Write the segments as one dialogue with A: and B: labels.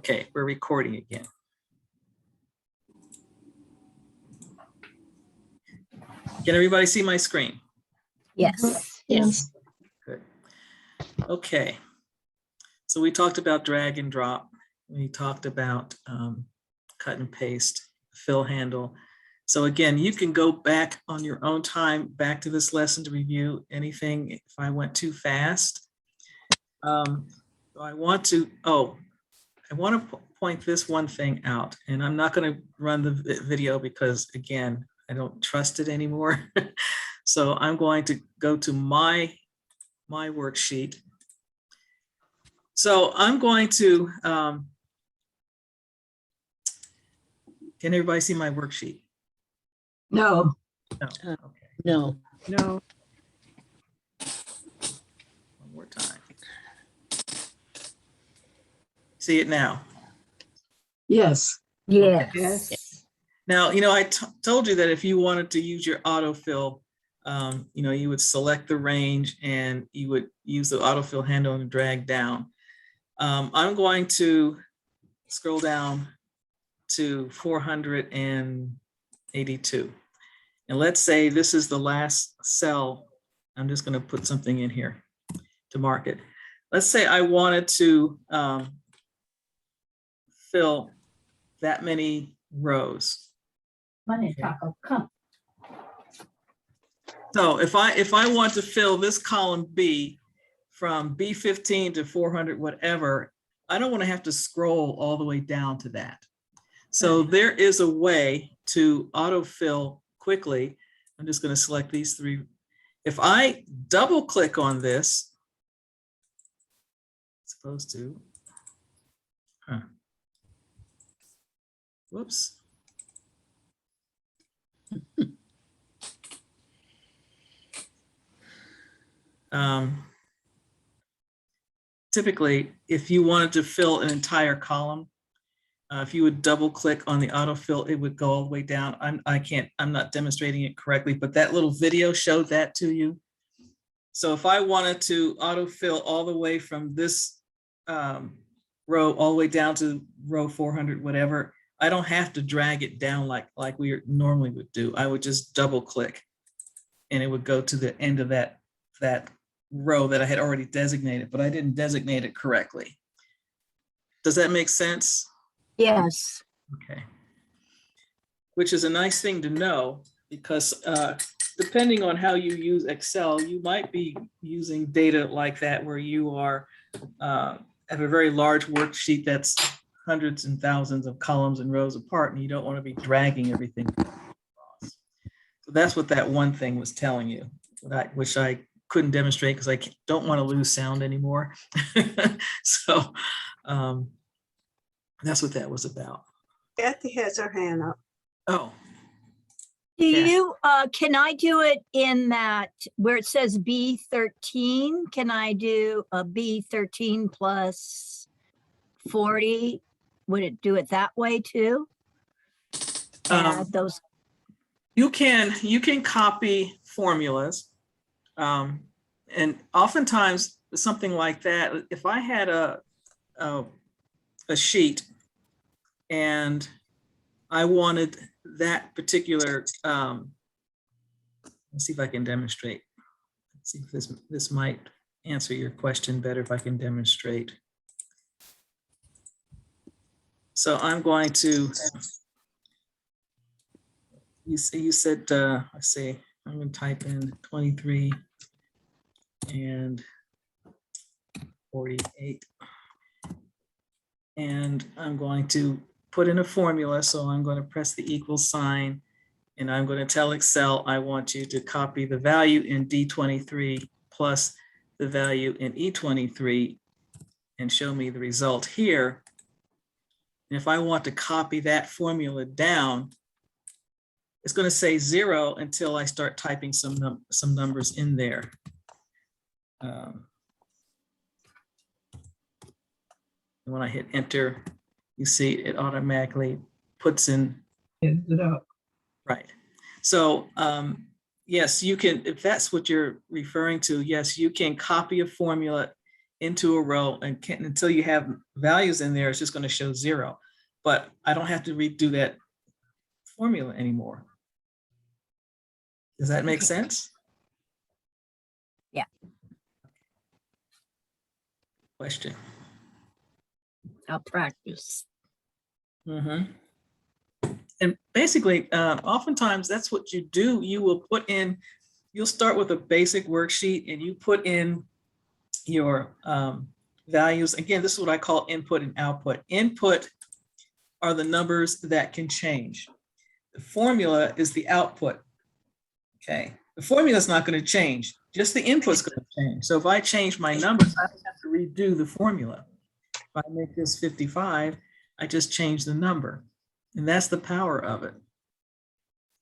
A: Okay, we're recording again. Can everybody see my screen?
B: Yes.
C: Yes.
A: Good. Okay. So we talked about drag and drop. We talked about cut and paste, fill handle. So again, you can go back on your own time, back to this lesson to review anything if I went too fast. I want to point this one thing out, and I'm not going to run the video because again, I don't trust it anymore. So I'm going to go to my worksheet. So I'm going to, can everybody see my worksheet?
C: No.
A: No. Okay.
B: No.
C: No.
A: One more time. See it now?
C: Yes.
B: Yes.
C: Yes.
A: Now, you know, I told you that if you wanted to use your autofill, you know, you would select the range and you would use the autofill handle and drag down. I'm going to scroll down to 482. And let's say this is the last cell. I'm just going to put something in here to mark it. Let's say I wanted to fill that many rows. So if I want to fill this column B from B15 to 400, whatever, I don't want to have to scroll all the way down to that. So there is a way to autofill quickly. I'm just going to select these three. If I double click on this, it's supposed to, whoops. Typically, if you wanted to fill an entire column, if you would double click on the autofill, it would go all the way down. I'm not demonstrating it correctly, but that little video showed that to you. So if I wanted to autofill all the way from this row all the way down to row 400, whatever, I don't have to drag it down like we normally would do. I would just double click and it would go to the end of that row that I had already designated, but I didn't designate it correctly. Does that make sense?
B: Yes.
A: Okay. Which is a nice thing to know because depending on how you use Excel, you might be using data like that where you are have a very large worksheet that's hundreds and thousands of columns and rows apart, and you don't want to be dragging everything across. So that's what that one thing was telling you, which I couldn't demonstrate because I don't want to lose sound anymore. So that's what that was about.
D: Kathy has her hand up.
A: Oh,
B: Do
A: Yeah.
B: you, can I do it in that where it says B13? Can I do a B13 plus 40? Would it do it that way too? Add those.
A: you can copy formulas. And oftentimes something like that, if I had a sheet and I wanted that particular, let's see if I can demonstrate. Let's see if this might answer your question better if I can demonstrate. So I'm going to, you said, let's see, I'm going to type in 23 and 48. And I'm going to put in a formula. So I'm going to press the equal sign and I'm going to tell Excel, I want you to copy the value in D23 plus the value in E23 and show me the result here. And if I want to copy that formula down, it's going to say 0 until I start typing some numbers in there. When I hit enter, you see it automatically puts in
C: It up.
A: right. So yes, you can, if that's what you're referring to, yes, you can copy a formula into a row and can't, until you have values in there, it's just going to show 0. But I don't have to redo that formula anymore. Does that make sense?
B: Yeah.
A: Question.
B: I'll practice.
A: Mm-hmm. And basically, oftentimes that's what you do. You will put in, you'll start with a basic worksheet and you put in your values. Again, this is what I call input and output. Input are the numbers that can change. The formula is the output. Okay, the formula is not going to change, just the input's going to change. So if I change my numbers, I don't have to redo the formula. If I make this 55, I just change the number. And that's the power of it.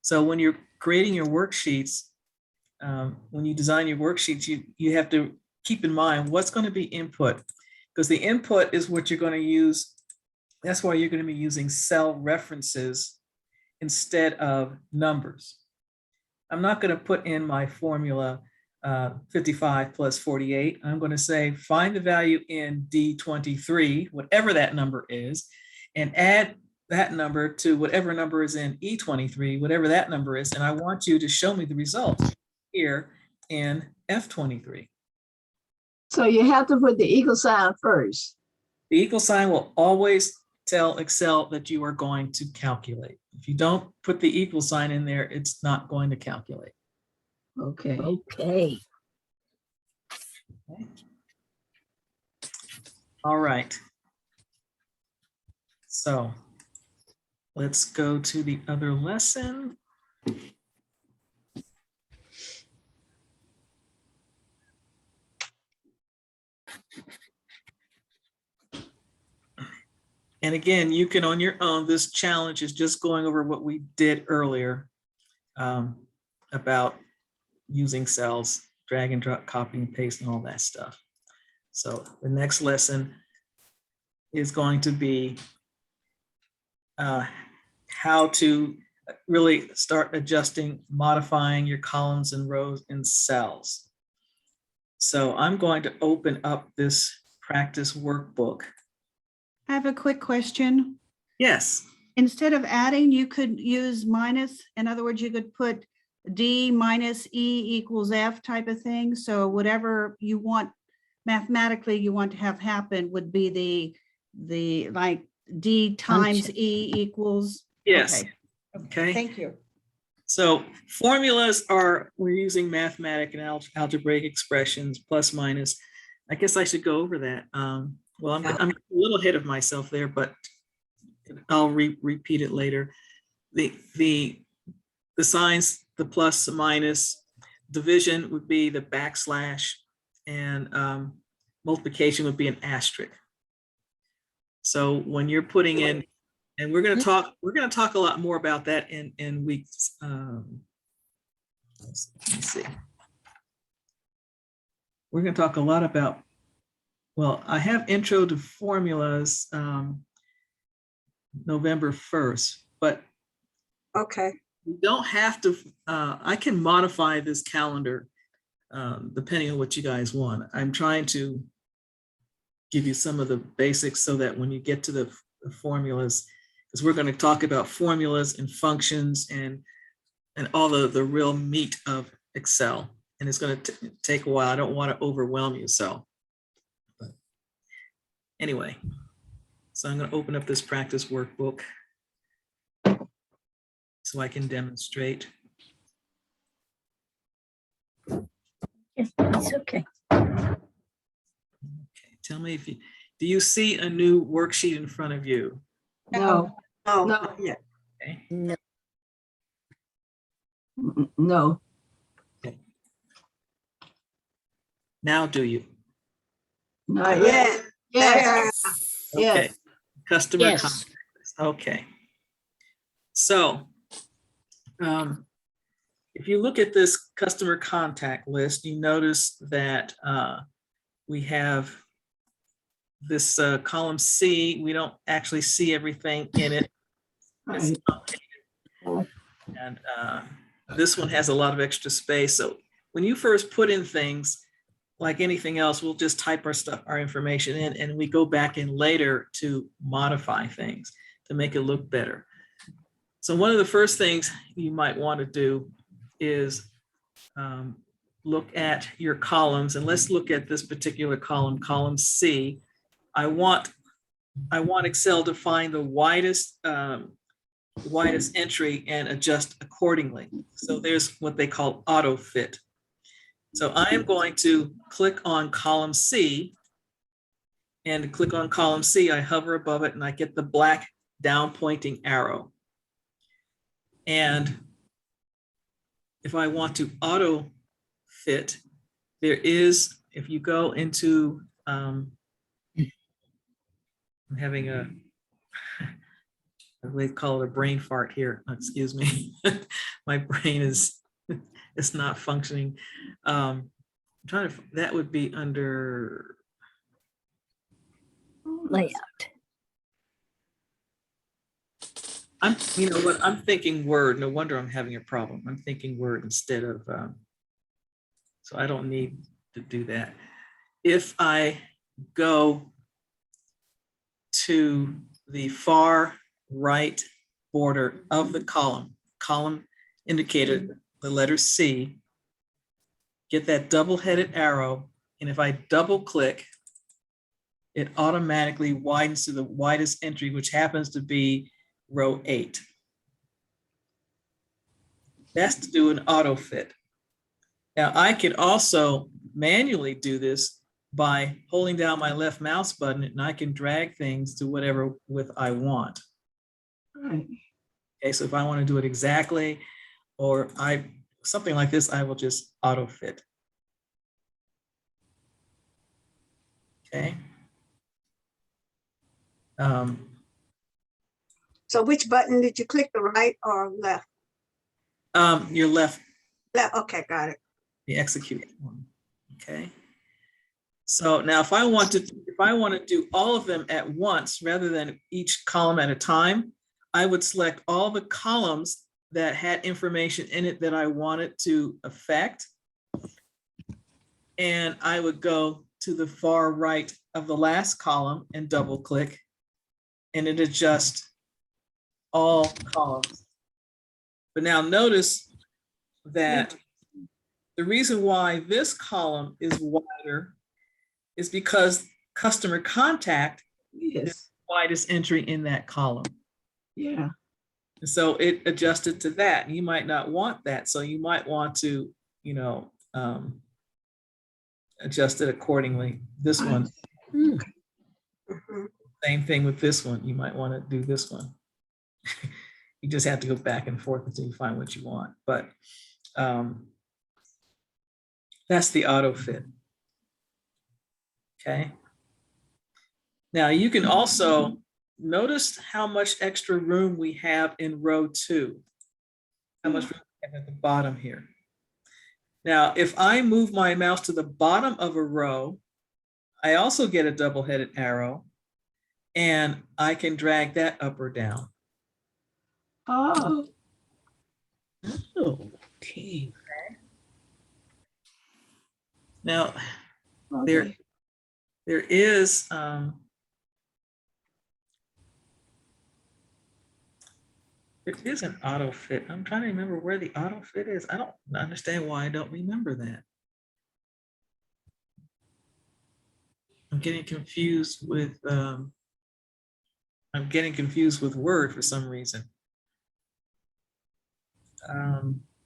A: So when you're creating your worksheets, when you design your worksheets, you have to keep in mind what's going to be input, because the input is what you're going to use. That's why you're going to be using cell references instead of numbers. I'm not going to put in my formula 55 plus 48. I'm going to say find the value in D23, whatever that number is, and add that number to whatever number is in E23, whatever that number is, and I want you to show me the results here in F23.
C: So you have to put the equal sign first.
A: The equal sign will always tell Excel that you are going to calculate. If you don't put the equal sign in there, it's not going to calculate.
C: Okay.
B: Okay.
A: Okay. All right. So let's go to the other lesson. And again, you can on your own, this challenge is just going over what we did earlier about using cells, drag and drop, copy and paste and all that stuff. So the next lesson is going to be how to really start adjusting, modifying your columns and rows in cells. So I'm going to open up this practice workbook.
E: I have a quick question.
A: Yes.
E: Instead of adding, you could use minus. In other words, you could put D minus E equals F type of thing. So whatever you want mathematically you want to have happen would be the like D times E equals.
A: Yes.
E: Okay.
A: Okay.
E: Thank you.
A: So formulas are, we're using mathematic and algebraic expressions, plus, minus. I guess I should go over that. Well, I'm a little ahead of myself there, but I'll repeat it later. The signs, the plus, minus, division would be the backslash, and multiplication would be an asterisk. So when you're putting in, and we're going to talk a lot more about that in weeks. Let's see. We're going to talk a lot about. Well, I have intro to formulas November 1st, but
D: Okay.
A: you don't have to, I can modify this calendar depending on what you guys want. I'm trying to give you some of the basics so that when you get to the formulas, because we're going to talk about formulas and functions and all the real meat of Excel. And it's going to take a while. I don't want to overwhelm you. So but anyway, so I'm going to open up this practice workbook so I can demonstrate.
B: It's okay.
A: Okay, tell me if you, do you see a new worksheet in front of you?
C: No,
D: Oh,
C: no,
D: yeah.
A: Okay.
B: No.
C: no.
A: Now do you?
C: Not
D: Yeah.
C: yet. Yes,
A: Okay.
C: yes.
A: Customer
B: Yes.
A: contacts. Okay. So if you look at this customer contact list, you notice that we have this column C. We don't actually see everything in it. It's
C: Right.
A: and this one has a lot of extra space. So when you first put in things, like anything else, we'll just type our information in, and we go back in later to modify things to make it look better. So one of the first things you might want to do is look at your columns, and let's look at this particular column, column C. I want Excel to find the widest entry and adjust accordingly. So there's what they call auto fit. So I am going to click on column C, and to click on column C, I hover above it and I get the black down pointing arrow. And if I want to auto fit, there is, if you go into, I'm having they call it a brain fart here, excuse me. My brain is, it's not functioning. I'm trying to, that would be under
B: Layout.
A: you know what, I'm thinking Word. No wonder I'm having a problem. I'm thinking Word instead of, so I don't need to do that. If I go to the far right border of the column indicated the letter C, get that double-headed arrow, and if I double click, it automatically widens to the widest entry, which happens to be row 8. That's to do an auto fit. Now I can also manually do this by holding down my left mouse button, and I can drag things to whatever width I want.
C: Right.
A: Okay, so if I want to do it exactly, or something like this, I will just auto fit. Okay.
D: So which button did you click, the right or left?
A: Your left,
D: Left, okay, got it.
A: the execute one. Okay. So now if I want to do all of them at once rather than each column at a time, I would select all the columns that had information in it that I wanted to affect. And I would go to the far right of the last column and double click, and it adjusts all columns. But now notice that the reason why this column is wider is because customer contact is the
C: Yes,
A: widest entry in that column.
C: yeah.
A: And so it adjusted to that. You might not want that. So you might want to, you know, adjust it accordingly. This one,
D: Mhm.
A: same thing with this one. You might want to do this one. You just have to go back and forth until you find what you want. But that's the auto fit. Okay. Now you can also notice how much extra room we have in row 2. How much room we have at the bottom here. Now, if I move my mouse to the bottom of a row, I also get a double-headed arrow, and I can drag that up or down.
C: Oh,
A: Okay. Now, there
C: okay.
A: is an auto fit. I'm trying to remember where the auto fit is. I don't understand why I don't remember that. I'm getting confused with Word for some reason.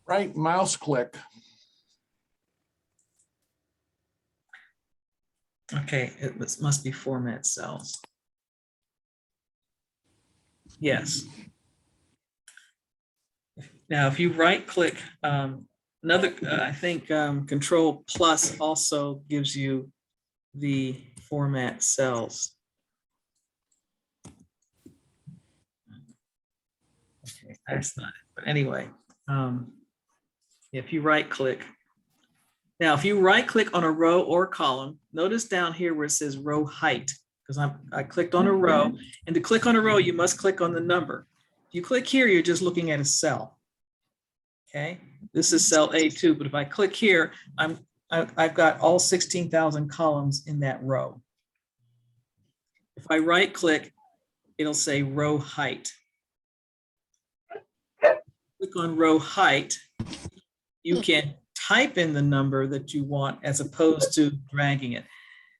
F: Right mouse click.
A: Okay, it must be format cells. Yes. Now, if you right click, I think Control Plus also gives you the format cells. Okay, that's not it. But anyway, if you right click. Now, if you right click on a row or column, notice down here where it says row height, because I clicked on a row, and to click on a row, you must click on the number. If you click here, you're just looking at a cell. Okay, this is cell A2, but if I click here, I'm I've got all 16,000 columns in that row. If I right click, it'll say row height. Click on row height. You can type in the number that you want as opposed to dragging it.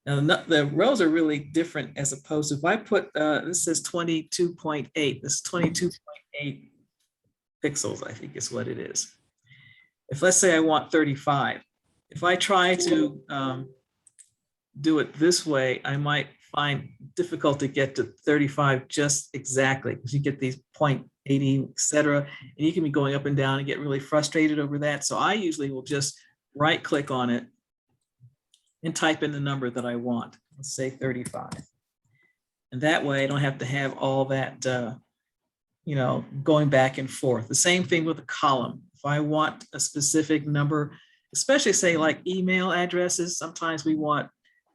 A: Now, the rows are really different as opposed to, if I put, this says 22.8, this is 22.8 pixels, I think is what it is. If let's say I want 35, if I try to do it this way, I might find difficult to get to 35 just exactly, because you get these 0.80, et cetera, and you can be going up and down and get really frustrated over that. So I usually will just right click on it and type in the number that I want. Let's say 35. And that way I don't have to have all that, going back and forth. The same thing with a column. If I want a specific number, especially say like email addresses, sometimes we want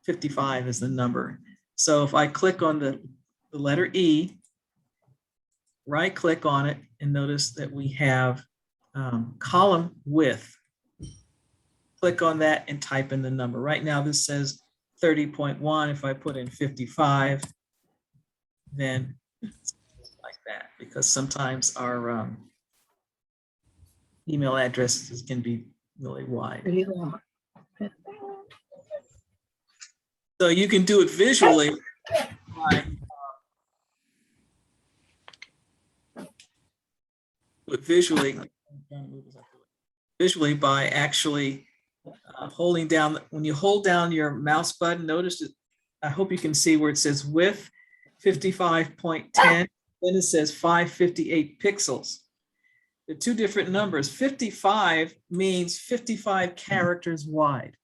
A: 55 as the number. So if I click on the letter E, right click on it, and notice that we have column width. Click on that and type in the number. Right now this says 30.1. If I put in 55, then it's like that, because sometimes our email addresses can be really wide. So you can do it visually by, visually by actually holding down. When you hold down your mouse button, notice that, I hope you can see where it says width 55.10, then it says 558 pixels. They're two different numbers. 55 means 55 characters wide.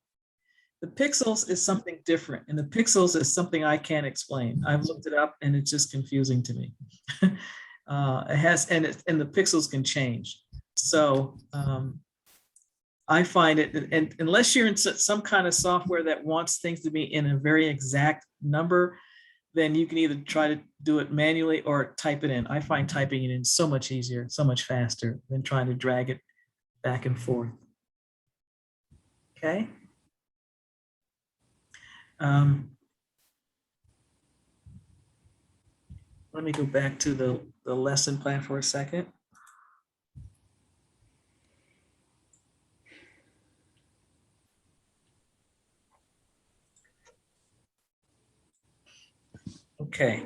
A: The pixels is something different, and the pixels is something I can't explain. I've looked it up and it's just confusing to me. It has, and the pixels can change. So I find it, and unless you're in some kind of software that wants things to be in a very exact number, then you can either try to do it manually or type it in. I find typing it in so much easier, so much faster than trying to drag it back and forth. Okay. Let me go back to the lesson plan for a second. Okay.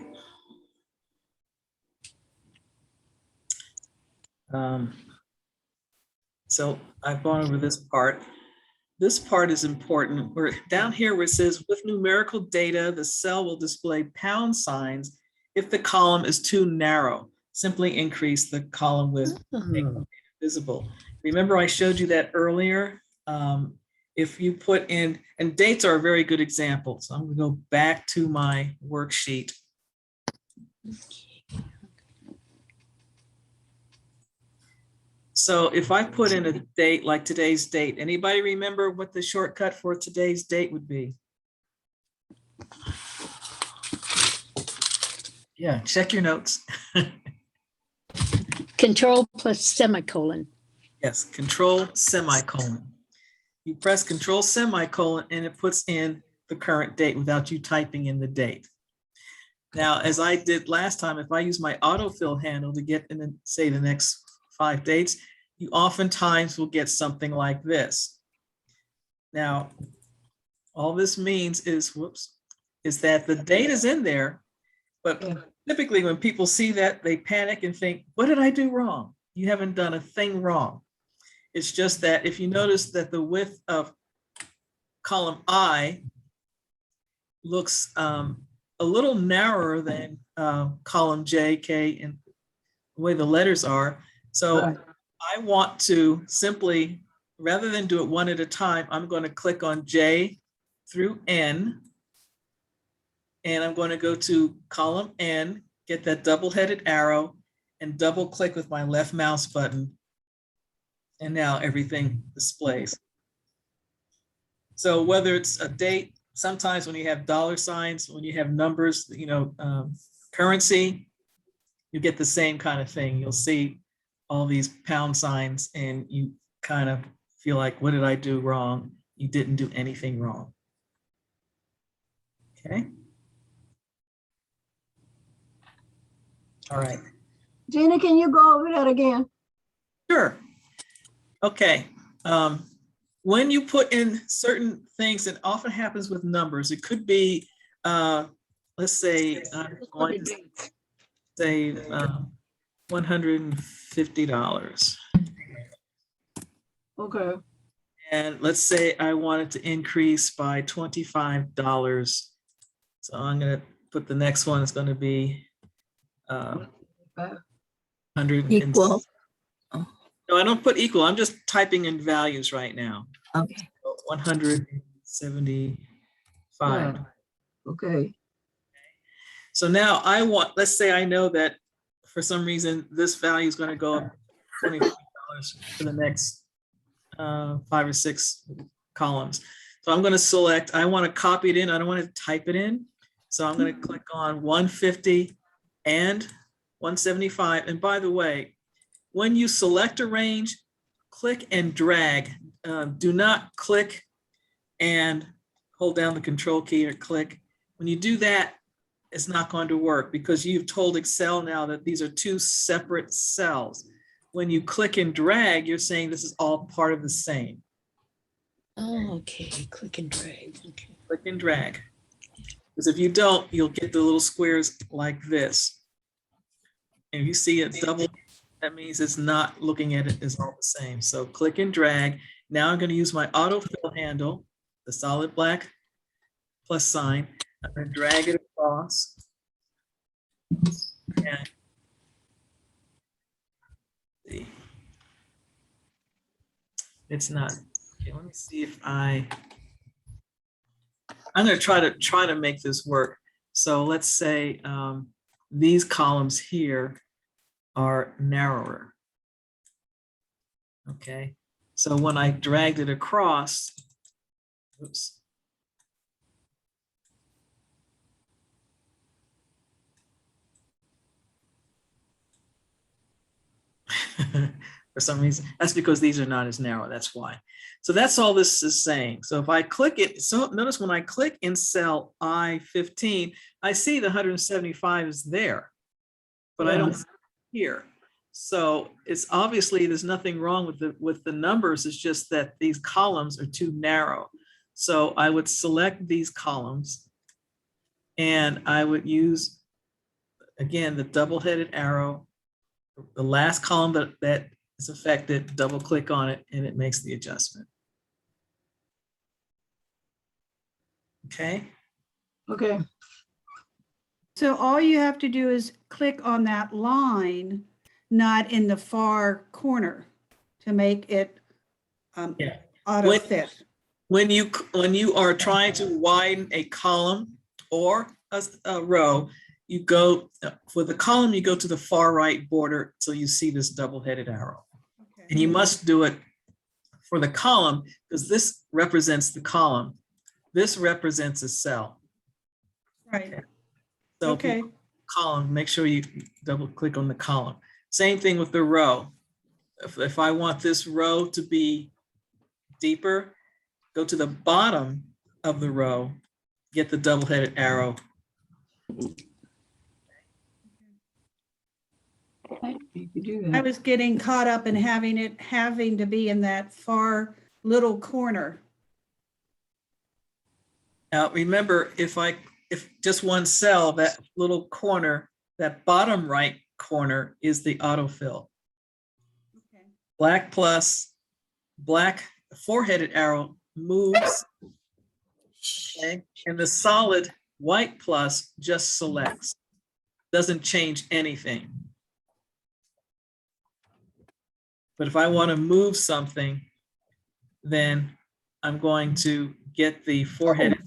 A: So I've gone over this part. This part is important. We're down here where it says, with numerical data, the cell will display pound signs if the column is too narrow. Simply increase the column width to make it visible. Remember I showed you that earlier? If you put in, and dates are a very good example. So I'm going to go back to my worksheet. So if I put in a date like today's date, anybody remember what the shortcut for today's date would be? Yeah, check your notes.
G: Control plus semicolon.
A: Yes, control semicolon. You press control semicolon and it puts in the current date without you typing in the date. Now, as I did last time, if I use my autofill handle to get in, say, the next 5 dates, you oftentimes will get something like this. Now, all this means is, is that the date is in there, but typically when people see that, they panic and think, what did I do wrong? You haven't done a thing wrong. It's just that if you notice that the width of column I looks a little narrower than column J, K, and the way the letters are. So I want to simply, rather than do it one at a time, I'm going to click on J through N. And I'm going to go to column N, get that double-headed arrow, and double click with my left mouse button. And now everything displays. So whether it's a date, sometimes when you have dollar signs, when you have numbers, currency, you get the same kind of thing. You'll see all these pound signs and you kind of feel like, what did I do wrong? you didn't do anything wrong. Okay. All right.
C: Gina, can you go over that again?
A: Sure. Okay. When you put in certain things, it often happens with numbers. It could be, let's say, I'm going to say $150.
C: Okay,
A: And let's say I wanted to increase by $25. So I'm going to put the next one is going to be 100.
B: Equal.
A: No, I don't put equal. I'm just typing in values right now.
B: Okay.
A: 175.
C: Yeah. okay,
A: So now I want, let's say I know that for some reason this value is going to go up $25 for the next 5 or 6 columns. So I'm going to select, I want to copy it in. I don't want to type it in. So I'm going to click on 150 and 175. And by the way, when you select a range, click and drag. Do not click and hold down the control key or click. When you do that, it's not going to work because you've told Excel now that these are 2 separate cells. When you click and drag, you're saying this is all part of the same.
G: Oh, okay. Click and drag. Okay.
A: Click and drag. Because if you don't, you'll get the little squares like this. And if you see it double, that means it's not looking at it as all the same. So click and drag. Now I'm going to use my autofill handle, the solid black plus sign. I'm going to drag it across. And see. It's not. Okay, let me see if I'm going to try to make this work. So let's say these columns here are narrower. Okay, so when I dragged it across, oops. For some reason, that's because these are not as narrow, that's why. So that's all this is saying. So if I click it, so notice when I click in cell I-15, I see the 175 is there, but I don't see it here. So it's obviously there's nothing wrong with the numbers, it's just that these columns are too narrow. So I would select these columns and I would use, again, the double-headed arrow, the last column that is affected, double click on it and it makes the adjustment. Okay.
C: okay,
E: So all you have to do is click on that line, not in the far corner, to make it
A: Yeah.
E: auto fit.
A: When you are trying to widen a column or a row, you go for the column, you go to the far right border till you see this double-headed arrow.
E: Okay.
A: And you must do it for the column because this represents the column. This represents a cell.
E: Right,
A: So if you
E: okay,
A: column, make sure you double click on the column. Same thing with the row. If I want this row to be deeper, go to the bottom of the row, get the double-headed arrow.
C: you can do
E: I
C: that.
E: was getting caught up in having to be in that far little corner.
A: Now, remember, if just one cell, that little corner, that bottom right corner is the autofill.
E: Okay.
A: Black plus, black four-headed arrow moves, okay? And the solid white plus just selects, doesn't change anything. But if I want to move something, then I'm going to get the four-headed.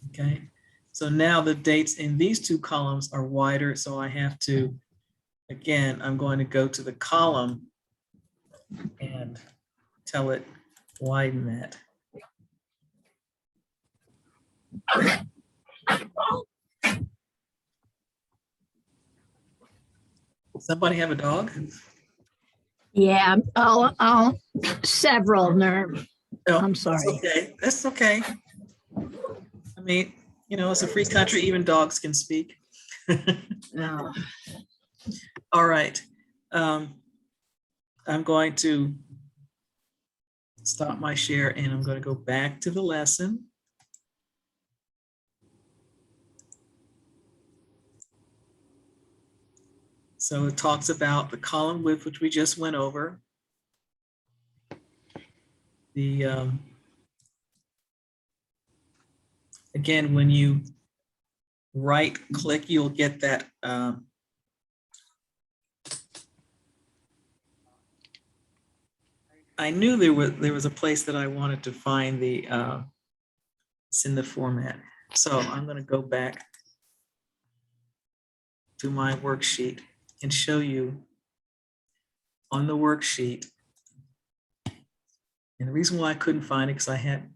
A: Okay, so now the dates in these two columns are wider, so I have to, again, I'm going to go to the column and tell it widen that. Somebody have a dog?
B: Yeah, several nerve.
A: No,
B: I'm
A: that's
B: sorry.
A: okay. That's okay. I mean, it's a free country, even dogs can speak.
B: No.
A: All right. I'm going to stop my share and I'm going to go back to the lesson. So it talks about the column width, which we just went over. The again, when you right click, you'll get that I knew there was a place that I wanted to find the it's in the format. So I'm going to go back to my worksheet and show you on the worksheet. And the reason why I couldn't find it because I had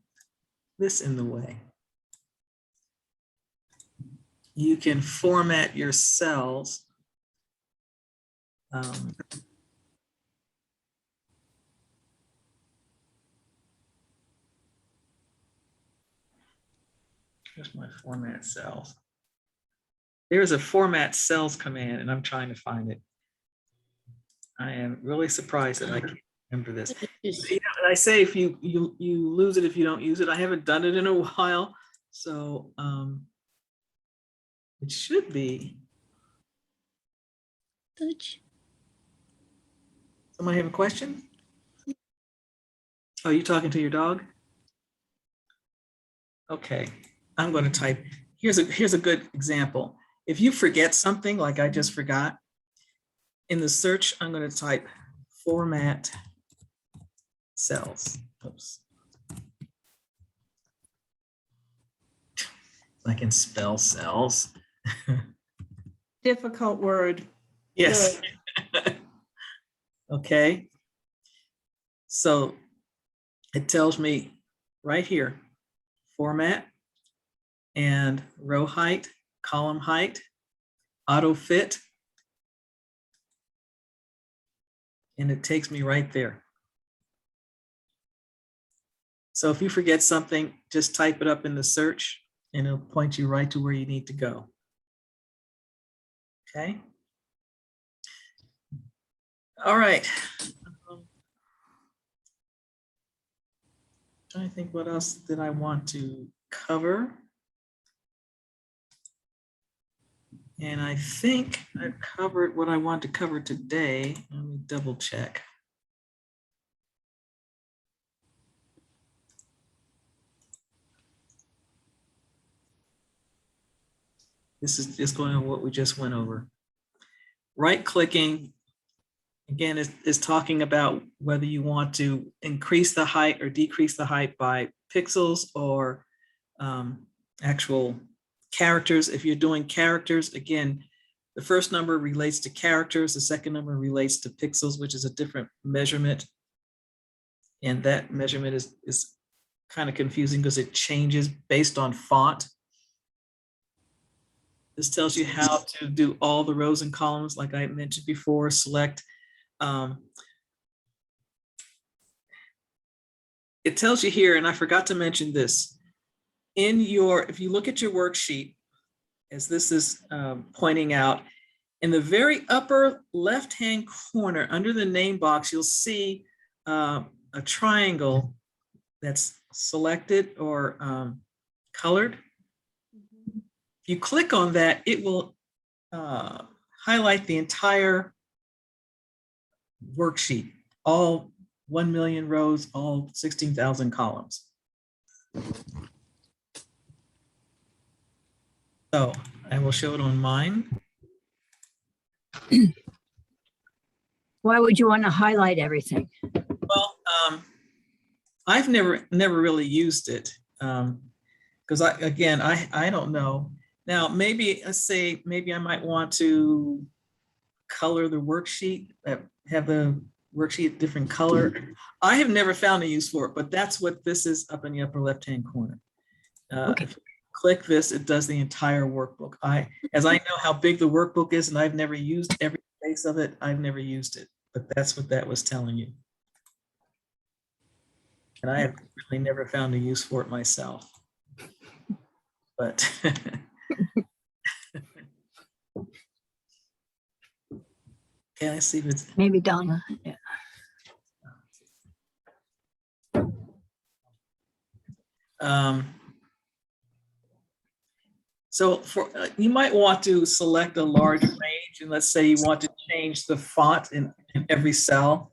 A: this in the way. You can format your cells. Here's my format cells. There's a format cells command and I'm trying to find it. I am really surprised that I can't remember this. I say if you lose it if you don't use it. I haven't done it in a while, so it should be. Somebody have a question? Oh, you talking to your dog? Okay, I'm going to type. Here's a good example. If you forget something like I just forgot, in the search, I'm going to type format cells. Oops. I can spell cells.
E: Difficult word.
A: Yes. Okay. So it tells me right here, format and row height, column height, auto fit. And it takes me right there. So if you forget something, just type it up in the search and it'll point you right to where you need to go. Okay. All right. Trying to think what else did I want to cover. And I think I've covered what I want to cover today. Let me double check. This is just going on what we just went over. Right clicking, again, is talking about whether you want to increase the height or decrease the height by pixels or actual characters. If you're doing characters, again, the first number relates to characters, the second number relates to pixels, which is a different measurement. And that measurement is kind of confusing because it changes based on font. This tells you how to do all the rows and columns, like I mentioned before, select. It tells you here, and I forgot to mention this, if you look at your worksheet, as this is pointing out, in the very upper left-hand corner under the name box, you'll see a triangle that's selected or colored. If you click on that, it will highlight the entire worksheet, all 1 million rows, all 16,000 columns. So I will show it on mine.
B: Why would you want to highlight everything?
A: Well, I've never really used it because I don't know. Now maybe let's say maybe I might want to color the worksheet, have the worksheet different color. I have never found a use for it, but that's what this is up in the upper left-hand corner.
B: Okay.
A: If you click this, it does the entire workbook. As I know how big the workbook is, and I've never used every space of it, I've never used it. but that's what that was telling you. And I have really never found a use for it myself. But can I see if it's,
B: Maybe Donna. Yeah.
A: so for you might want to select a large range, and let's say you want to change the font in every cell.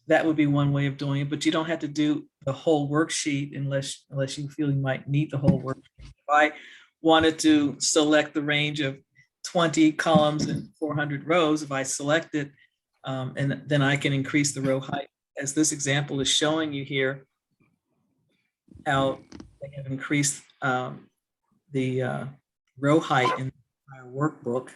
A: That would be one way of doing it, but you don't have to do the whole worksheet unless you feel you might need the whole worksheet. If I wanted to select the range of 20 columns and 400 rows, if I select it, and then I can increase the row height, as this example is showing you here, how they have increased the row height in our workbook.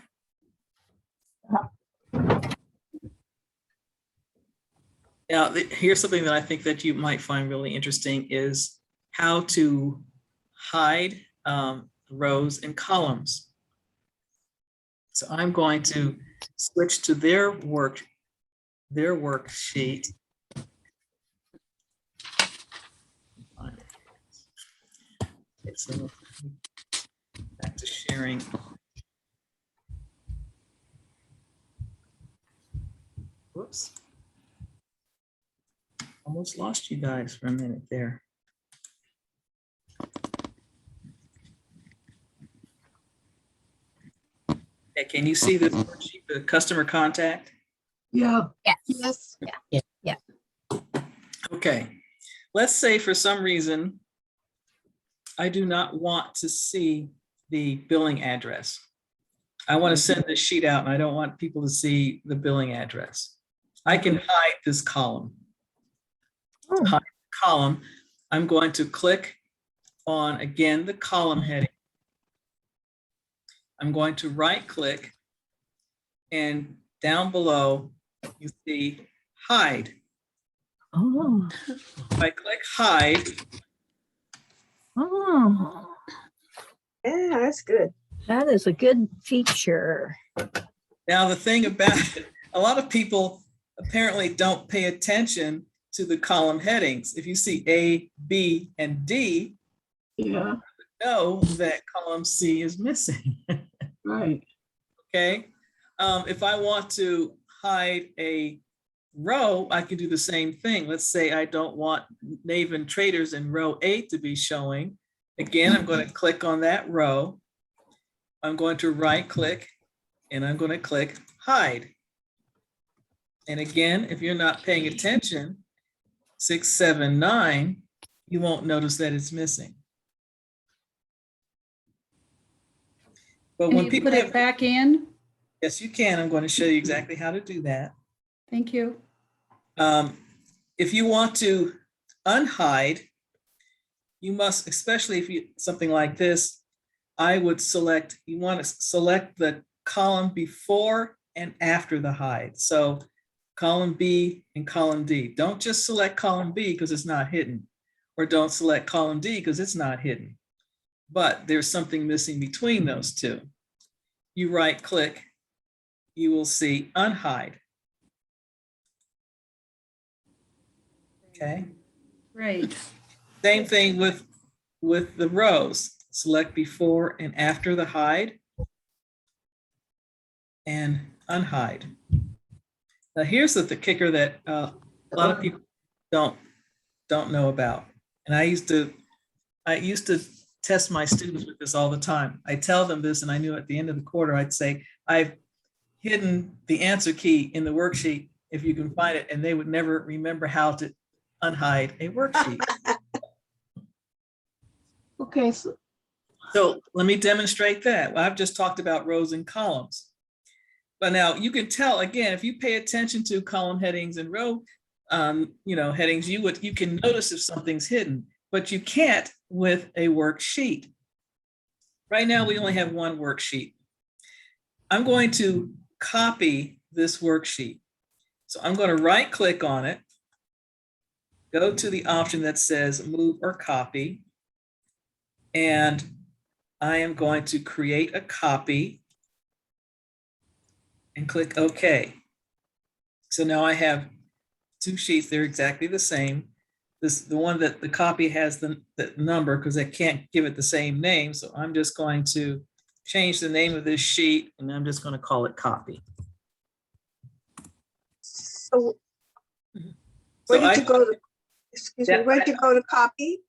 A: Now, here's something that I think that you might find really interesting is how to hide rows and columns. So I'm going to switch to their worksheet. Okay, so back to sharing. Whoops. Almost lost you guys for a minute there. Okay, can you see the worksheet, the customer contact?
C: Yeah.
B: Yes.
C: Yes.
A: Okay, let's say for some reason, I do not want to see the billing address. I want to send this sheet out and I don't want people to see the billing address. I can hide this column. To hide the column, I'm going to click on, again, the column heading. I'm going to right click, and down below you see hide.
B: Oh.
A: If I click hide,
B: Oh.
D: Yeah, that's good.
B: That is a good feature.
A: now the thing about it, a lot of people apparently don't pay attention to the column headings. If you see A, B, and D,
C: Yeah.
A: know that column C is missing.
C: Right.
A: Okay. If I want to hide a row, I can do the same thing. Let's say I don't want Naven Traders in row 8 to be showing. Again, I'm going to click on that row. I'm going to right click and I'm going to click hide. And again, if you're not paying attention, 6, 7, 9, you won't notice that it's missing. But
E: Can
A: when
E: you
A: people
E: put it
A: have,
E: back in?
A: yes, you can. I'm going to show you exactly how to do that.
E: Thank you.
A: If you want to unhide, you must, especially if you something like this, I would select, you want to select the column before and after the hide. So column B and column D. Don't just select column B because it's not hidden, or don't select column D because it's not hidden. But there's something missing between those two. You right click, you will see unhide. Okay.
E: Great.
A: Same thing with the rows. Select before and after the hide and unhide. Now here's the kicker that a lot of people don't know about. And I used to test my students with this all the time. I tell them this, and I knew at the end of the quarter, I'd say, I've hidden the answer key in the worksheet if you can find it, and they would never remember how to unhide a worksheet.
C: Okay.
A: So let me demonstrate that. Well, I've just talked about rows and columns. But now you can tell, again, if you pay attention to column headings and row headings, you can notice if something's hidden, but you can't with a worksheet. Right now, we only have one worksheet. I'm going to copy this worksheet. So I'm going to right click on it, go to the option that says move or copy, and I am going to create a copy and click OK. So now I have two sheets. They're exactly the same. The one that the copy has the number because I can't give it the same name. So I'm just going to change the name of this sheet and I'm just going to call it copy.
D: So
A: So
D: where did you go to, excuse me,
A: Yeah,
D: where did you go to copy?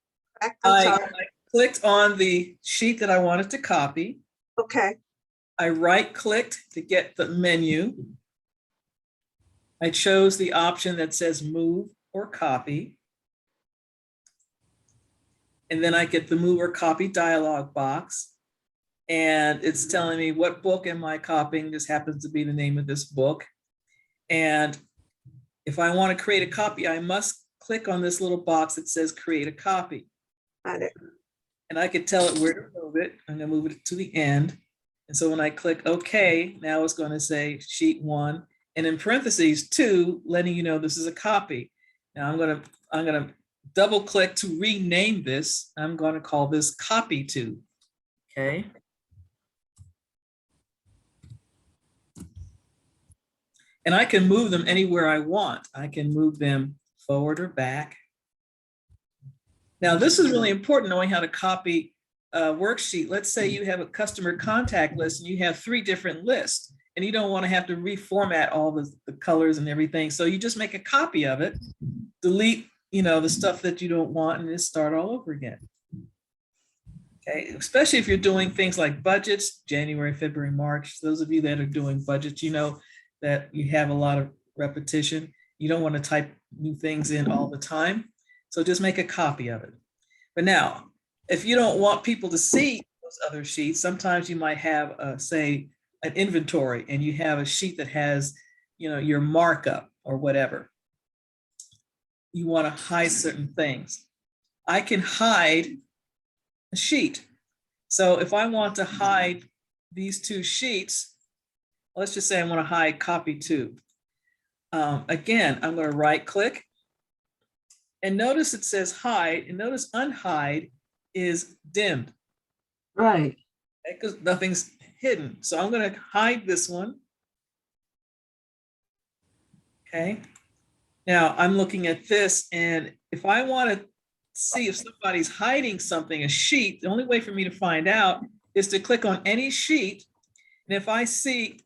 D: I'm
A: I
D: sorry.
A: clicked on the sheet that I wanted to copy.
D: Okay,
A: I right-clicked to get the menu. I chose the option that says move or copy. And then I get the move or copy dialog box. And it's telling me what book am I copying. This happens to be the name of this book. And if I want to create a copy, I must click on this little box that says create a copy.
D: got it.
A: And I could tell it where to move it. I'm going to move it to the end. And so when I click OK, now it's going to say sheet 1 and in parentheses 2, letting you know this is a copy. Now I'm going to double click to rename this. I'm going to call this copy 2. Okay. And I can move them anywhere I want. I can move them forward or back. Now, this is really important, knowing how to copy a worksheet. Let's say you have a customer contact list and you have 3 different lists and you don't want to have to reformat all the colors and everything. So you just make a copy of it, delete, the stuff that you don't want and just start all over again. Okay, especially if you're doing things like budgets, January, February, March. Those of you that are doing budgets, you know that you have a lot of repetition. You don't want to type new things in all the time. So just make a copy of it. But now, if you don't want people to see those other sheets, sometimes you might have, say, an inventory and you have a sheet that has, your markup or whatever. You want to hide certain things. I can hide a sheet. So if I want to hide these 2 sheets, let's just say I want to hide copy 2. Again, I'm going to right click and notice it says hide and notice unhide is dimmed.
C: Right.
A: Because nothing's hidden. So I'm going to hide this one. Okay. Now I'm looking at this and if I want to see if somebody's hiding something, a sheet, the only way for me to find out is to click on any sheet. And if I see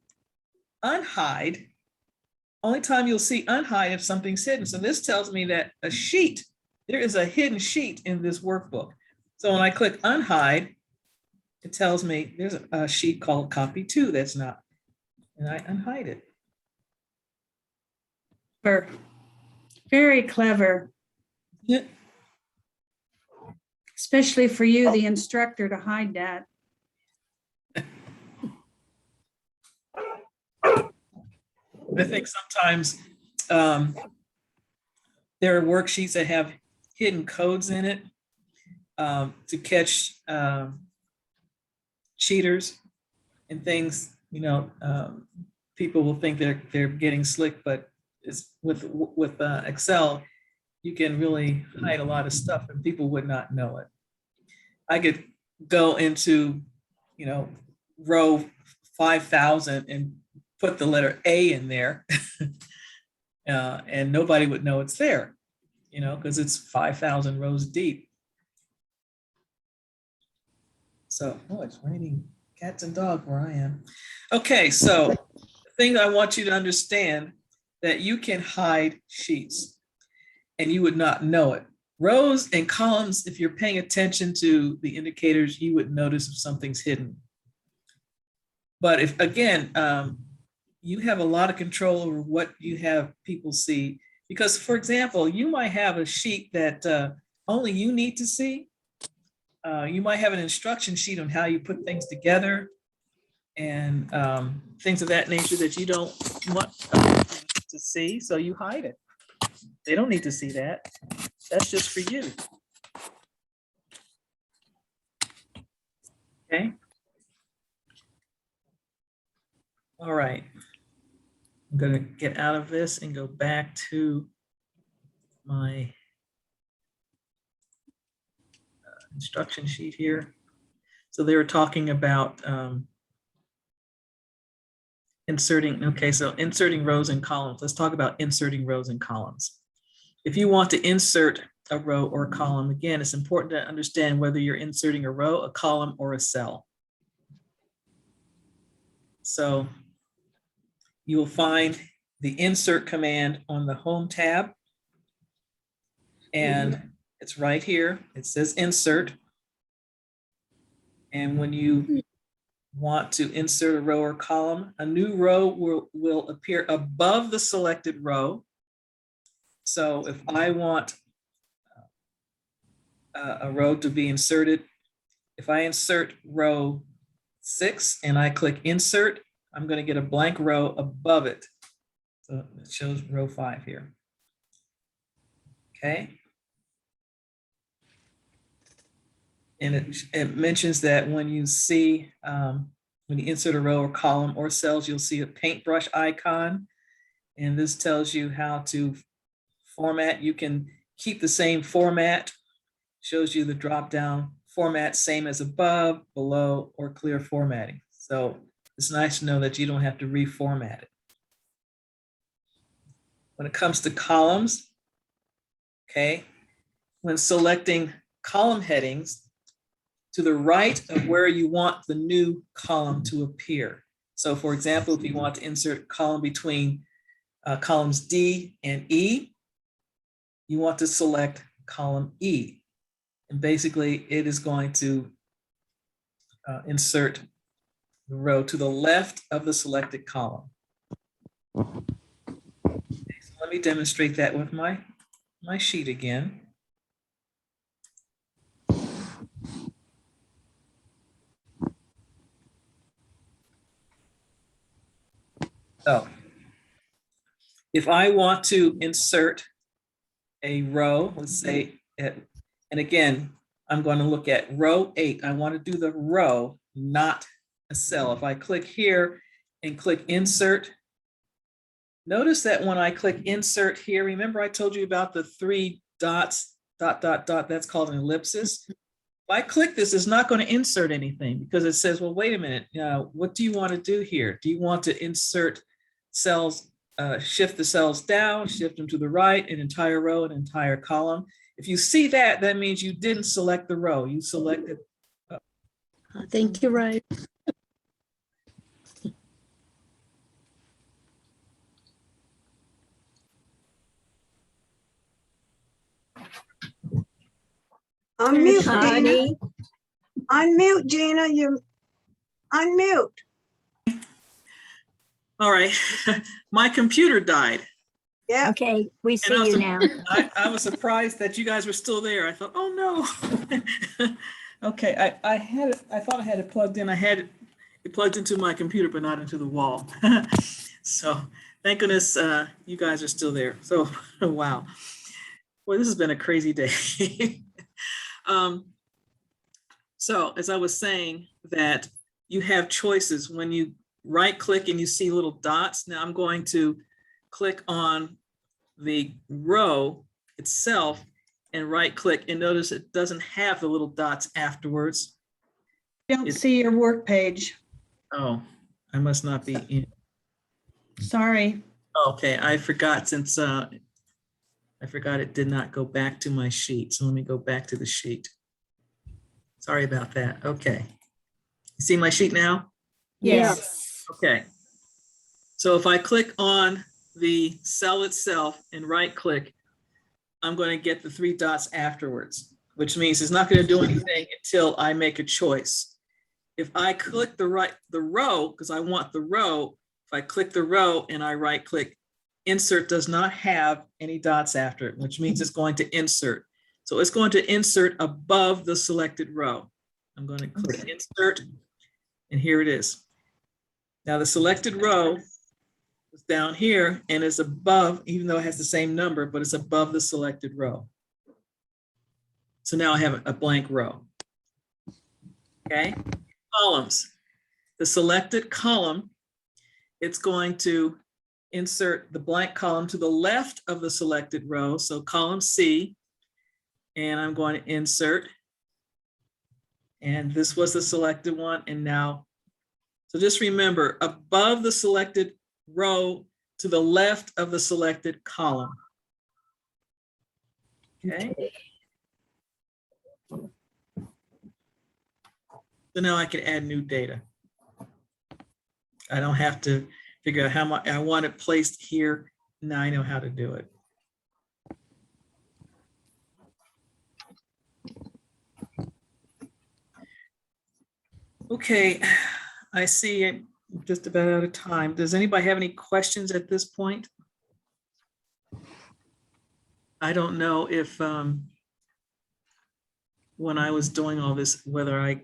A: unhide, only time you'll see unhide if something's hidden. So this tells me that a sheet, there is a hidden sheet in this workbook. So when I click unhide, it tells me there's a sheet called copy 2 that's not, and I unhide it.
E: Very clever,
A: Yeah.
E: especially for you, the instructor, to hide that.
A: I think sometimes there are worksheets that have hidden codes in it to catch cheaters and things. People will think they're getting slick, but it's with Excel, you can really hide a lot of stuff and people would not know it. I could go into, row 5,000 and put the letter A in there and nobody would know it's there, because it's 5,000 rows deep. So, it's raining cats and dogs where I am. Okay, so the thing I want you to understand that you can hide sheets and you would not know it. Rows and columns, if you're paying attention to the indicators, you would notice if something's hidden. But if, again, you have a lot of control over what you have people see. Because, for example, you might have a sheet that only you need to see. You might have an instruction sheet on how you put things together and things of that nature that you don't want to see, so you hide it. They don't need to see that. That's just for you. Okay. All right. I'm going to get out of this and go back to my instruction sheet here. So they were talking about Inserting, okay, so inserting rows and columns. Let's talk about inserting rows and columns. If you want to insert a row or a column, again, it's important to understand whether you're inserting a row, a column, or a cell. So you will find the insert command on the home tab. And it's right here. It says insert. And when you want to insert a row or column, a new row will appear above the selected row. So if I want a row to be inserted, if I insert row 6 and I click insert, I'm going to get a blank row above it. So it shows row 5 here. Okay. And it mentions that when you see, when you insert a row or column or cells, you'll see a paintbrush icon. And this tells you how to format. You can keep the same format, shows you the drop-down format, same as above, below, or clear formatting. So it's nice to know that you don't have to reformat it. When it comes to columns, okay, when selecting column headings, to the right of where you want the new column to appear. So for example, if you want to insert a column between columns D and E, you want to select column E. And basically it is going to insert the row to the left of the selected column. Okay, so let me demonstrate that with my sheet again. So if I want to insert a row, let's say, and again, I'm going to look at row 8. I want to do the row, not a cell. If I click here and click insert, notice that when I click insert here, remember I told you about the 3 dots, dot, dot, dot, that's called an ellipsis. If I click this, it's not going to insert anything because it says, well, wait a minute, what do you want to do here? Do you want to insert cells, shift the cells down, shift them to the right, an entire row, an entire column? If you see that, that means you didn't select the row, you selected.
G: Thank you, Ryan.
D: Unmute, Gina.
B: Connie,
D: Unmute, Gina. You unmute.
A: All right, my computer died.
D: Yeah.
B: okay, we
A: And
B: see you now.
A: I was surprised that you guys were still there. I thought, oh no. Okay, I thought I had it plugged in. I had it plugged into my computer, but not into the wall. So thank goodness you guys are still there. So wow. Well, this has been a crazy day. So as I was saying, that you have choices when you right click and you see little dots. Now I'm going to click on the row itself and right click, and notice it doesn't have the little dots afterwards.
E: Don't see your work page.
A: Oh, I must not be in.
E: Sorry.
A: Okay, I forgot since I forgot it did not go back to my sheet. So let me go back to the sheet. Sorry about that. Okay. You see my sheet now?
B: Yes.
A: Okay. So if I click on the cell itself and right click, I'm going to get the 3 dots afterwards, which means it's not going to do anything until I make a choice. If I click the row, because I want the row, if I click the row and I right click, insert does not have any dots after it, which means it's going to insert. So it's going to insert above the selected row. I'm going to click insert, and here it is. Now the selected row is down here and is above, even though it has the same number, but it's above the selected row. So now I have a blank row. Okay, columns. The selected column, it's going to insert the blank column to the left of the selected row. So column C, and I'm going to insert. And this was the selected one. And now So just remember, above the selected row to the left of the selected column. Okay. So now I can add new data. I don't have to figure out how much I want it placed here. Now I know how to do it. Okay, I see I'm just about out of time. Does anybody have any questions at this point? I don't know if when I was doing all this, whether I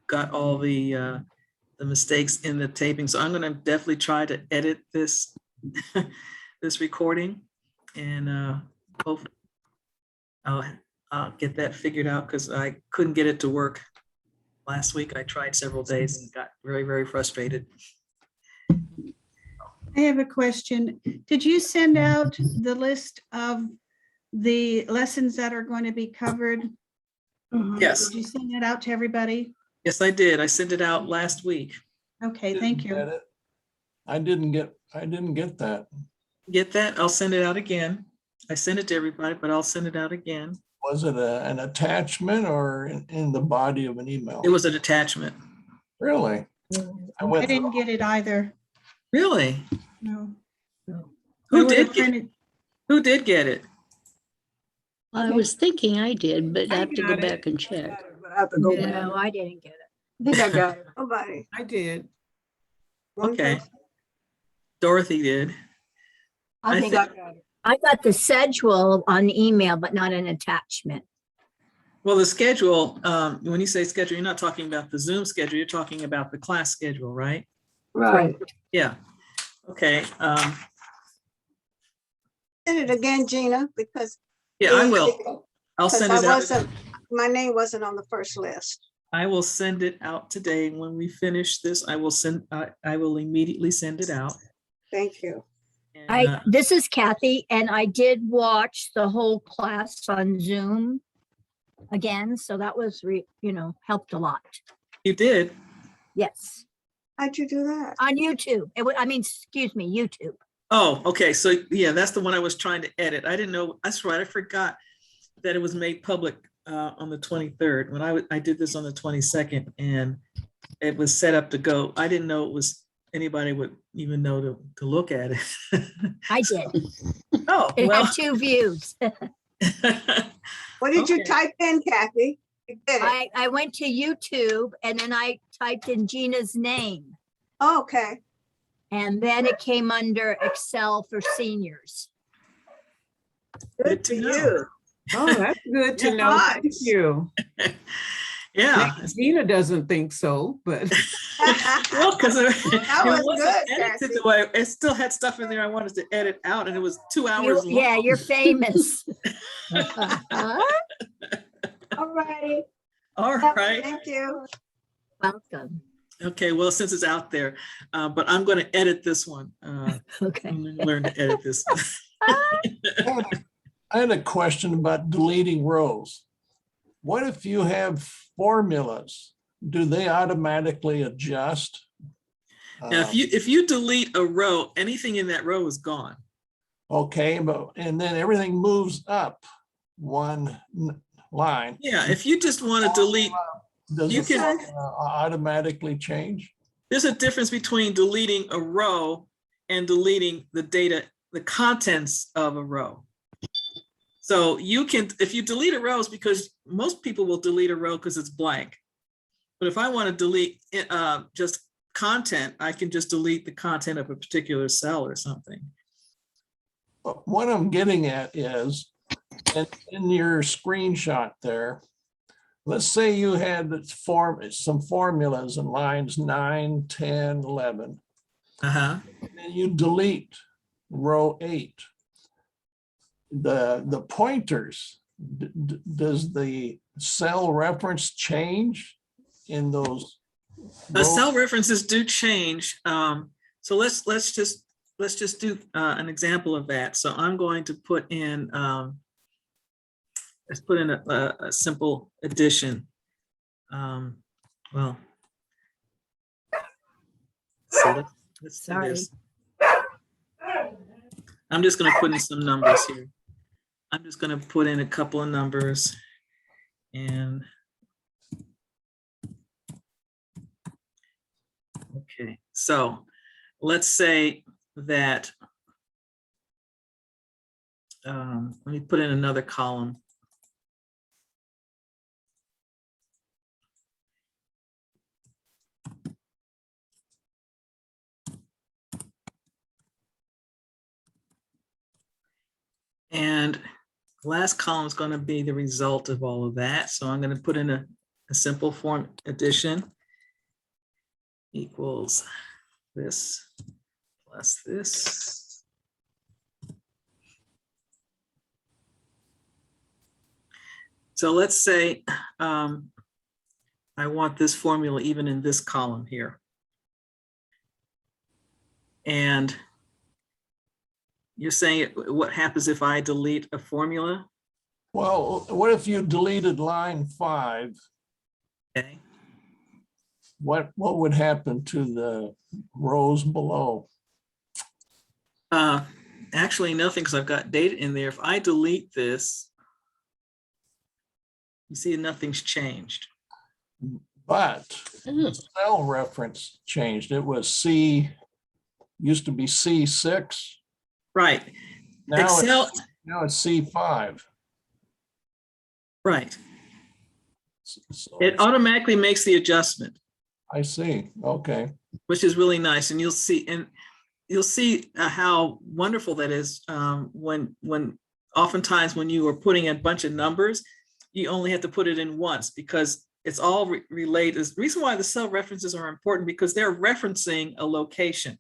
A: got all the mistakes in the taping. So I'm going to definitely try to edit this this recording, and hopefully I'll get that figured out, because I couldn't get it to work last week. I tried several days and got very, very frustrated.
E: I have a question. Did you send out the list of the lessons that are going to be covered?
A: Yes,
E: Did you send that out to everybody?
A: yes, I did. I sent it out last week.
E: Okay, thank you.
F: Get it. I didn't get that.
A: Get that? I'll send it out again. I sent it to everybody, but I'll send it out again.
F: Was it an attachment or in the body of an email?
A: It was an attachment.
F: Really?
E: I
F: went
E: didn't
F: through-
E: get it either.
A: Really?
E: No.
A: Who
E: I
A: did
E: would've
A: get,
E: printed-
A: who did get it?
G: I was thinking I did, but I
C: I
G: have to go
C: got it.
G: back and check.
C: But I have to go back.
B: No, I didn't get it.
C: I think I got it.
D: Nobody.
C: I did.
D: One
A: Okay.
D: person.
A: Dorothy did. I
C: I think I got it.
B: I got the schedule on email, but not an attachment.
A: Well, the schedule, when you say schedule, you're not talking about the Zoom schedule, you're talking about the class schedule, right?
C: Right.
A: Yeah. Okay.
D: Send it again, Gina, because.
A: Yeah, I will. I'll
D: Because
A: send
D: I
A: it out.
D: wasn't, my name wasn't on the first list.
A: I will send it out today. When we finish this, I will immediately send it out.
D: Thank you.
A: And,
B: This is Kathy, and I did watch the whole class on Zoom again, so that was, helped a lot.
A: you did.
B: Yes,
D: How'd you do that?
B: on YouTube. Excuse me, YouTube.
A: Oh, okay. So yeah, that's the one I was trying to edit. I didn't know. That's right. I forgot that it was made public on the 23rd when I did this on the 22nd, and it was set up to go. I didn't know it was anybody would even know to look at it.
B: I did.
A: Oh,
B: It
A: well.
B: had 2 views.
D: What did you
A: Okay.
D: type in, Kathy? You did it.
B: I went to YouTube and then I typed in Gina's name,
D: Oh, okay.
B: and then it came under Excel for seniors.
A: Good to
D: for
A: know.
D: you.
H: Oh, that's good to
D: You're
H: know. Thank
D: nice.
H: you.
A: Yeah.
H: Gina doesn't think so, but
A: Well, because it
D: That was
A: wasn't
D: good,
A: edited
D: Kathy.
A: the way, it still had stuff in there I wanted to edit out, and it was 2 hours long.
B: Yeah, you're famous.
D: All right.
A: All right.
D: Thank you.
B: Welcome.
A: Okay, well, since it's out there, but I'm going to edit this one.
B: Okay.
A: I'm gonna learn to edit this.
F: I had a question about deleting rows. What if you have formulas? Do they automatically adjust?
A: Now, if you delete a row, anything in that row is gone.
F: Okay, and then everything moves up one line.
A: Yeah, if you just want to delete,
F: Does
A: you
F: it
A: can-
F: automatically change?
A: there's a difference between deleting a row and deleting the data, the contents of a row. So you can, if you delete a row, it's because most people will delete a row because it's blank. But if I want to delete just content, I can just delete the content of a particular cell or something.
F: But what I'm getting at is, in your screenshot there, let's say you had some formulas in lines 9, 10, 11,
A: Uh-huh.
F: and you delete row 8. The pointers, does the cell reference change in those?
A: The
F: rows?
A: cell references do change. So let's just do an example of that. So I'm going to put in, let's put in a simple addition. Well, Let's do
B: Sorry.
A: this. I'm just gonna put in some numbers here. I'm just gonna put in a couple of numbers and okay, so let's say that let me put in another column. And last column is going to be the result of all of that. So I'm going to put in a simple form addition equals this plus this. So let's say I want this formula even in this column here. And you're saying what happens if I delete a formula?
F: Well, what if you deleted line 5?
A: Okay.
F: What would happen to the rows below?
A: Actually, nothing, because I've got data in there. If I delete this, you see nothing's changed.
F: But
G: Oh,
F: the cell reference changed. It was C, used to be C6.
A: Right.
F: Now
A: Excel,
F: now it's C5.
A: right.
F: So
A: It automatically makes the adjustment,
F: I see. Okay.
A: which is really nice. And you'll see how wonderful that is when oftentimes when you are putting a bunch of numbers, you only have to put it in once because it's all related. The reason why the cell references are important because they're referencing a location.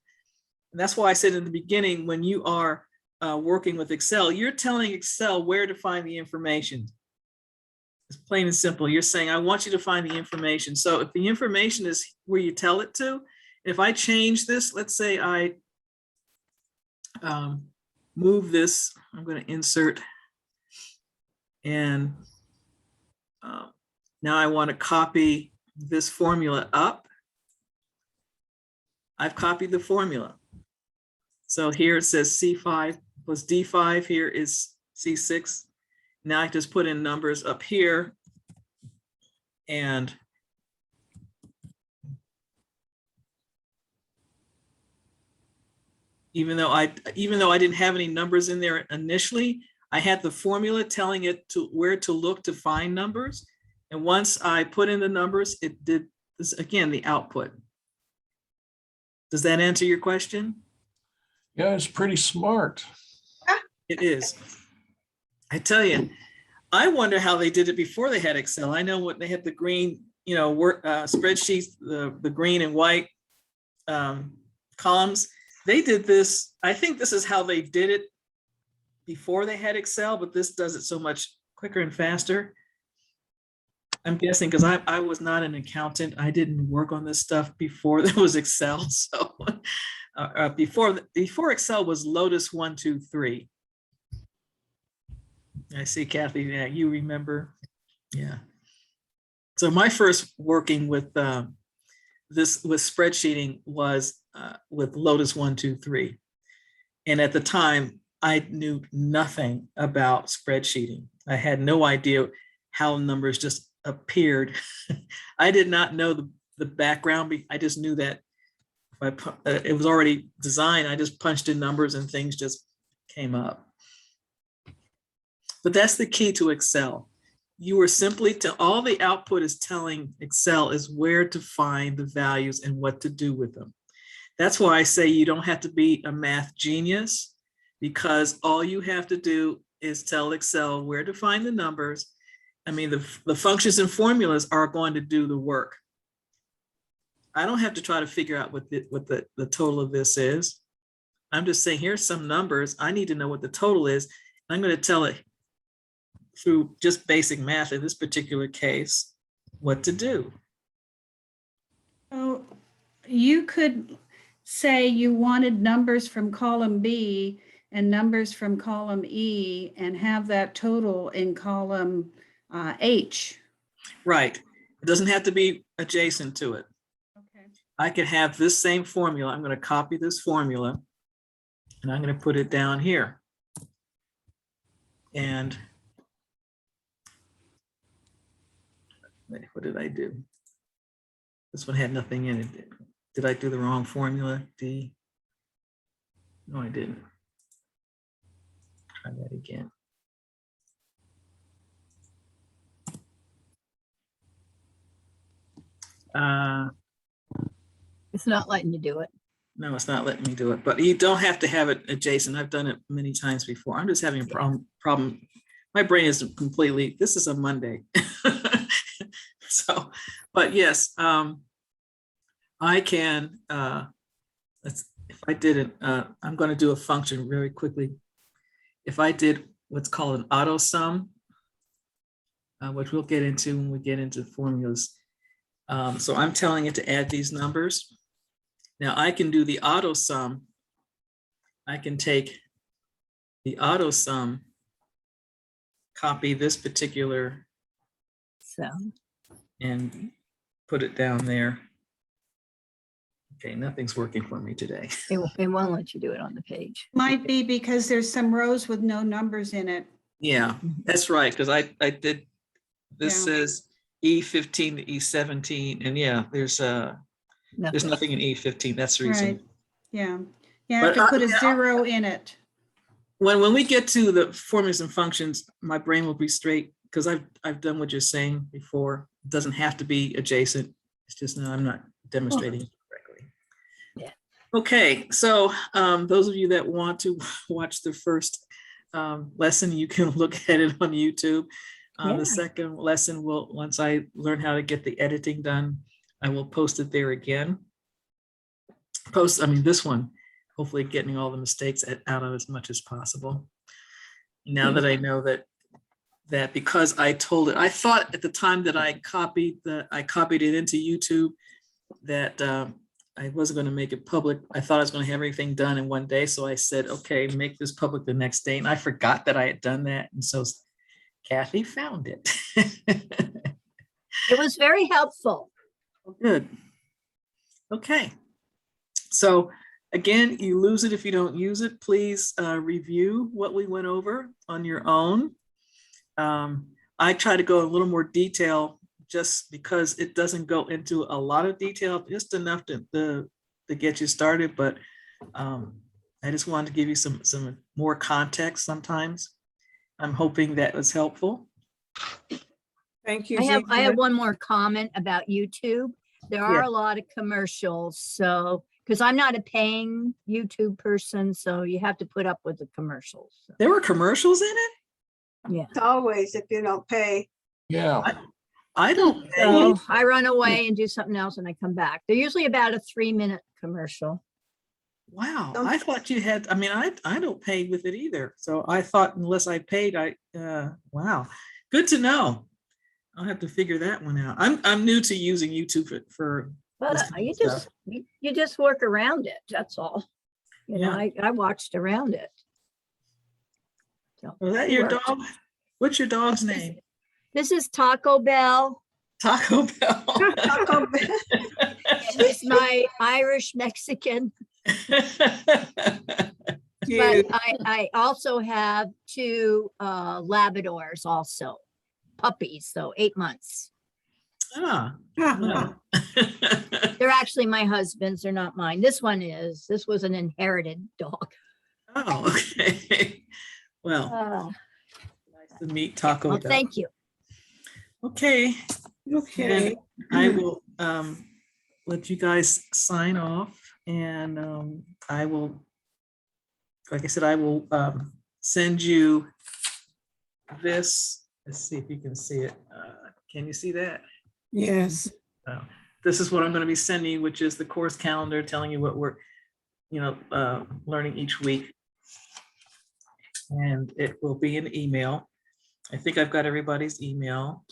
A: And that's why I said in the beginning, when you are working with Excel, you're telling Excel where to find the information. It's plain and simple. You're saying, I want you to find the information. So if the information is where you tell it to, if I change this, let's say I move this, I'm going to insert, and now I want to copy this formula up. I've copied the formula. So here it says C5 plus D5, here is C6. Now I just put in numbers up here and even though I didn't have any numbers in there initially, I had the formula telling it to where to look to find numbers. And once I put in the numbers, it did this again, the output. Does that answer your question?
F: Yeah, it's pretty smart.
A: It is. I tell you, I wonder how they did it before they had Excel. I know what they had the green, work spreadsheets, the green and white columns. They did this. I think this is how they did it before they had Excel, but this does it so much quicker and faster. I'm guessing because I was not an accountant. I didn't work on this stuff before there was Excel. So before Excel was Lotus 1, 2, 3. I see Kathy. Yeah, you remember. Yeah. So my first working with with spreadsheeting was with Lotus 1, 2, 3. And at the time, I knew nothing about spreadsheeting. I had no idea how numbers just appeared. I did not know the background. I just knew that if it was already designed, I just punched in numbers and things just came up. But that's the key to Excel. You are simply all the output is telling Excel is where to find the values and what to do with them. That's why I say you don't have to be a math genius, because all you have to do is tell Excel where to find the numbers. I mean, the functions and formulas are going to do the work. I don't have to try to figure out what the total of this is. I'm just saying, here's some numbers. I need to know what the total is. I'm going to tell it through just basic math in this particular case, what to do.
E: So you could say you wanted numbers from column B and numbers from column E and have that total in column H.
A: Right. It doesn't have to be adjacent to it.
E: Okay.
A: I can have this same formula. I'm going to copy this formula and I'm going to put it down here. And wait, what did I do? This one had nothing in it. Did I do the wrong formula? D? No, I didn't. Try that again.
B: It's not letting you do it.
A: No, it's not letting me do it, but you don't have to have it adjacent. I've done it many times before. I'm just having a problem. My brain is completely, this is a Monday. So, but yes, I can, if I did it, I'm going to do a function very quickly. If I did what's called an auto sum, which we'll get into when we get into formulas. So I'm telling it to add these numbers. Now I can do the auto sum. I can take the auto sum, copy this particular
B: So
A: and put it down there. Okay, nothing's working for me today.
B: it won't let you do it on the page.
E: Might be because there's some rows with no numbers in it.
A: Yeah, that's right, because I did, this
E: Yeah.
A: says E15 to E17, and yeah, there's nothing in E15, that's the reason.
E: Right. Yeah. You have
A: But
E: to put a
A: yeah,
E: 0 in it.
A: When we get to the formulas and functions, my brain will be straight, because I've done what you're saying before. It doesn't have to be adjacent. It's just, no, I'm not demonstrating it correctly.
B: Yeah.
A: Okay, so those of you that want to watch the first lesson, you can look at it on YouTube.
B: Yeah.
A: The second lesson will, once I learn how to get the editing done, I will post it there again. This one, hopefully getting all the mistakes out of as much as possible. Now that I know that because I told it, I thought at the time that I copied it into YouTube, that I wasn't going to make it public. I thought I was going to have everything done in one day. So I said, okay, make this public the next day. And I forgot that I had done that. And so Kathy found it.
B: It was very helpful.
A: Good. Okay. So again, you lose it if you don't use it. Please review what we went over on your own. I try to go a little more detail just because it doesn't go into a lot of detail, just enough to get you started. But I just wanted to give you some more context sometimes. I'm hoping that was helpful.
H: Thank you.
B: I have one more comment about YouTube. There are
A: Yeah.
B: a lot of commercials, so, because I'm not a paying YouTube person, so you have to put up with the commercials. So,
A: There were commercials in it?
B: yeah.
D: It's always if you don't pay.
F: Yeah,
A: I don't pay.
B: So I run away and do something else and I come back. They're usually about a 3-minute commercial.
A: Wow, I thought you had, I don't pay with it either. So I thought unless I paid, wow, good to know. I'll have to figure that one out. I'm new to using YouTube for
B: But
A: this kind
B: you
A: of stuff.
B: just, you just work around it, that's all. You know,
A: Yeah.
B: I watched around it. So,
A: Was that
B: it
A: your
B: worked.
A: dog? What's your dog's name?
B: This is Taco Bell.
A: Taco Bell.
D: Taco Bell.
B: It's my Irish Mexican.
A: Cute.
B: But I also have 2 Labradors also, puppies, so 8 months.
A: Ah,
H: Ah,
B: They're actually my husband's, they're not mine. This was an inherited dog.
A: oh, okay. Well, nice to meet Taco
B: Well,
A: Bell.
B: thank you.
A: Okay,
H: Okay.
A: I will let you guys sign off, and I will, like I said, I will send you this. Let's see if you can see it. Can you see that?
H: Yes.
A: This is what I'm going to be sending, which is the course calendar telling you what we're, learning each week. And it will be an email. I think I've got everybody's email.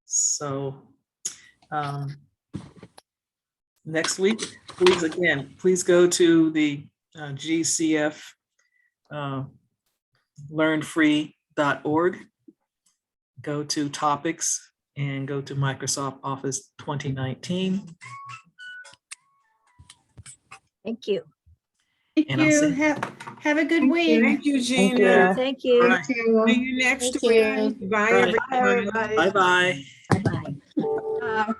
A: So next week, please go to the GCF learnfree.org. Go to topics and go to Microsoft Office 2019.
B: Thank you.
E: Thank
A: And I'll
E: you.
A: say-
E: Have a good week.
H: Thank you,
G: you.
H: Gina.
B: Thank
A: All
B: you.
A: right.
D: Thank you.
H: See you next
G: Thank
H: week.
G: you.
H: Bye,
A: Right.
D: Bye,
H: everybody.
D: everybody.
A: Bye-bye.
B: Bye-bye.
C: Bye.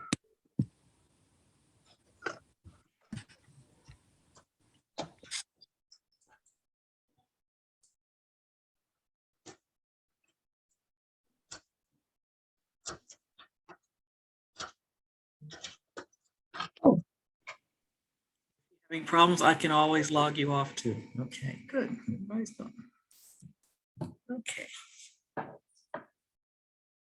A: Having problems, I can always log you off too. Okay, good. Everybody's done. Okay.